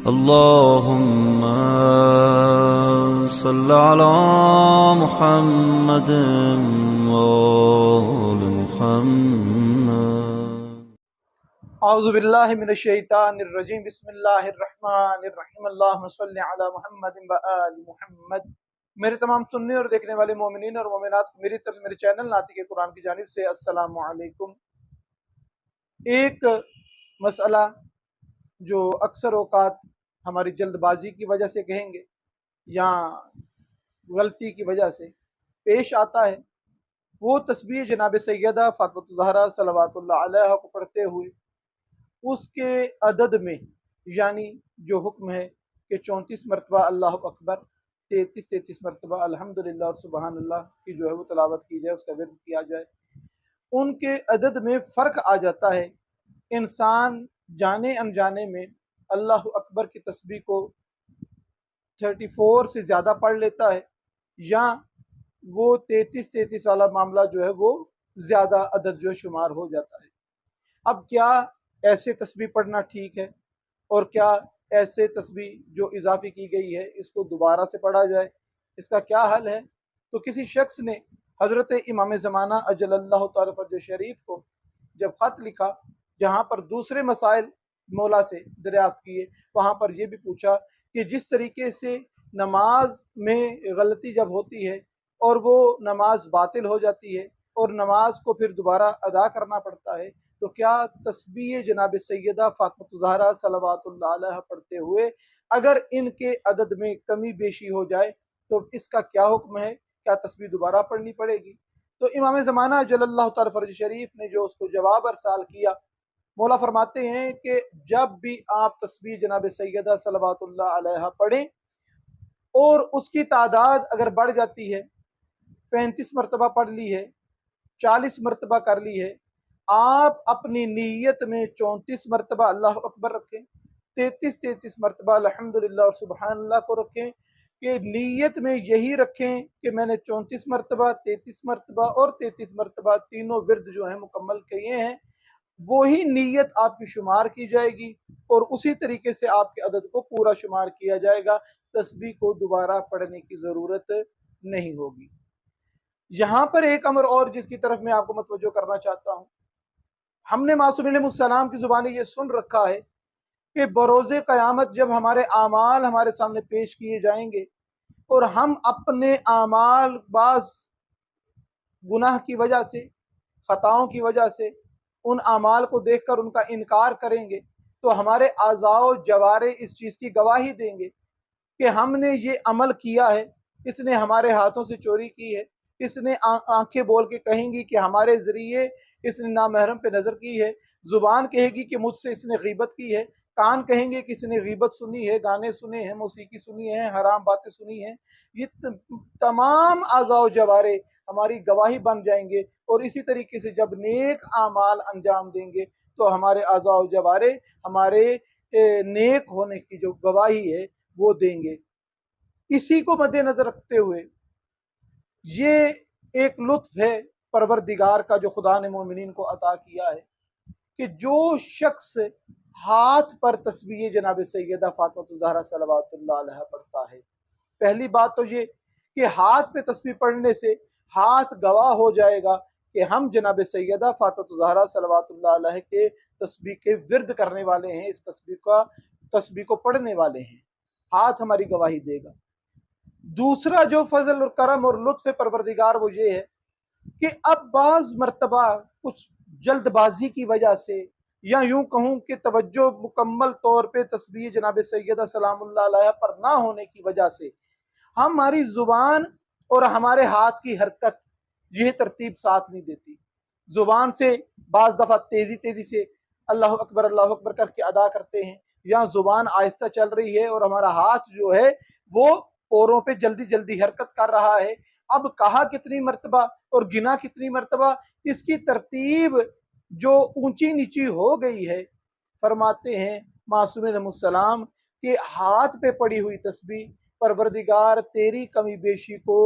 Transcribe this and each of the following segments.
اللهم صل على محمد وآل محمد. اعوذ باللہ من الشیطان الرجیم. بسم اللہ الرحمن الرحیم. اللہم صل علی محمد و آل محمد. میرے تمام سننے اور دیکھنے والے مومنین اور مومنات کو میری طرف سے میرے چینل ناطق قرآن کی جانب سے السلام علیکم. ایک مسئلہ جو اکثر اوقات ہماری جلد بازی کی وجہ سے کہیں گے یا غلطی کی وجہ سے پیش آتا ہے، وہ تسبیح جناب سیدہ فاطمہ الزہرا صلوات اللہ علیہا کو پڑھتے ہوئے اس کے عدد میں، یعنی جو حکم ہے کہ 34 مرتبہ اللہ اکبر، 33 مرتبہ الحمدللہ اور سبحان اللہ کی جو ہے وہ تلاوت کی جائے، اس کا ورد کیا جائے. ان کے عدد میں فرق آ جاتا ہے. انسان جانے انجانے میں اللہ اکبر کی تسبیح کو 34 سے زیادہ پڑھ لیتا ہے، یا وہ 33 والا معاملہ جو ہے وہ زیادہ عدد جو شمار ہو جاتا ہے. اب کیا ایسے تسبیح پڑھنا ٹھیک ہے، اور کیا ایسے تسبیح جو اضافی کی گئی ہے اس کو دوبارہ سے پڑھا جائے؟ اس کا کیا حل ہے؟ تو کسی شخص نے حضرت امام زمانہ اجل اللہ تعالی فرج شریف کو جب خط لکھا، جہاں پر دوسرے مسائل مولا سے دریافت کیے، وہاں پر یہ بھی پوچھا کہ جس طریقے سے نماز میں غلطی جب ہوتی ہے اور وہ نماز باطل ہو جاتی ہے اور نماز کو پھر دوبارہ ادا کرنا پڑتا ہے، تو کیا تسبیح جناب سیدہ فاطمہ الزہرا صلوات اللہ علیہ پڑھتے ہوئے اگر ان کے عدد میں کمی بیشی ہو جائے تو اس کا کیا حکم ہے؟ کیا تسبیح دوبارہ پڑھنی پڑے گی؟ تو امام زمانہ جل اللہ تعالی فرج شریف نے جو اس کو جواب ارسال کیا، مولا فرماتے ہیں کہ جب بھی آپ تسبیح جناب سیدہ صلوات اللہ علیہ پڑھیں اور اس کی تعداد اگر بڑھ جاتی ہے، 35 مرتبہ پڑھ لی ہے، 40 مرتبہ کر لی ہے، آپ اپنی نیت میں 34 مرتبہ اللہ اکبر رکھیں، 33 مرتبہ الحمدللہ اور سبحان اللہ کو رکھیں، کہ نیت میں یہی رکھیں کہ میں نے 34 مرتبہ، 33 مرتبہ اور 33 مرتبہ تینوں ورد جو ہیں مکمل کیے ہیں. وہی نیت آپ کی شمار کی جائے گی اور اسی طریقے سے آپ کے عدد کو پورا شمار کیا جائے گا. تسبیح کو دوبارہ پڑھنے کی ضرورت نہیں ہوگی. یہاں پر ایک امر اور جس کی طرف میں آپ کو متوجہ کرنا چاہتا ہوں. ہم نے معصوم علیہ السلام کی زبانی یہ سن رکھا ہے کہ بروز قیامت جب ہمارے اعمال ہمارے سامنے پیش کیے جائیں گے اور ہم اپنے اعمال بعض گناہ کی وجہ سے، خطاؤں کی وجہ سے ان اعمال کو دیکھ کر ان کا انکار کریں گے، تو ہمارے اعضاء و جوارے اس چیز کی گواہی دیں گے کہ ہم نے یہ عمل کیا ہے، اس نے ہمارے ہاتھوں سے چوری کی ہے، اس نے آنکھیں بول کے کہیں گی کہ ہمارے ذریعے اس نے نامحرم پہ نظر کی ہے، زبان کہے گی کہ مجھ سے اس نے غیبت کی ہے، کان کہیں گے کہ اس نے غیبت سنی ہے، گانے سنے ہیں، موسیقی سنی ہے، حرام باتیں سنی ہیں. یہ تمام اعضاء و جوارے ہماری گواہی بن جائیں گے. اور اسی طریقے سے جب نیک اعمال انجام دیں گے تو ہمارے اعضاء و جوارے ہمارے نیک ہونے کی جو گواہی ہے وہ دیں گے. اسی کو مد نظر رکھتے ہوئے یہ ایک لطف ہے پروردگار کا جو خدا نے مومنین کو عطا کیا ہے کہ جو شخص ہاتھ پر تسبیح جناب سیدہ فاطمہ الزہرا صلوات اللہ علیہ پڑھتا ہے، پہلی بات تو یہ کہ ہاتھ پہ تسبیح پڑھنے سے ہاتھ گواہ ہو جائے گا کہ ہم جناب سیدہ فاطمہ الزہرا صلوات اللہ علیہ کے تسبیح کے ورد کرنے والے ہیں، اس تسبیح کو پڑھنے والے ہیں. ہاتھ ہماری گواہی دے گا. دوسرا جو فضل اور کرم اور لطف پروردگار وہ یہ ہے کہ اب بعض مرتبہ کچھ جلد بازی کی وجہ سے، یا یوں کہوں کہ توجہ مکمل طور پہ تسبیح جناب سیدہ سلام اللہ علیہ پر نہ ہونے کی وجہ سے ہماری زبان اور ہمارے ہاتھ کی حرکت یہ ترتیب ساتھ نہیں دیتی. زبان سے بعض دفعہ تیزی سے اللہ اکبر کر کے ادا کرتے ہیں، یا زبان آہستہ چل رہی ہے اور ہمارا ہاتھ جو ہے وہ پوروں پہ جلدی حرکت کر رہا ہے. اب کہا کتنی مرتبہ اور گنا کتنی مرتبہ، اس کی ترتیب جو اونچی نیچی ہو گئی ہے. فرماتے ہیں معصوم علیہ السلام کہ ہاتھ پہ پڑی ہوئی تسبیح پروردگار تیری کمی بیشی کو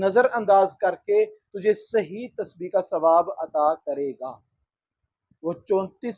نظر انداز کر کے تجھے صحیح تسبیح کا ثواب عطا کرے گا. وہ 34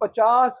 50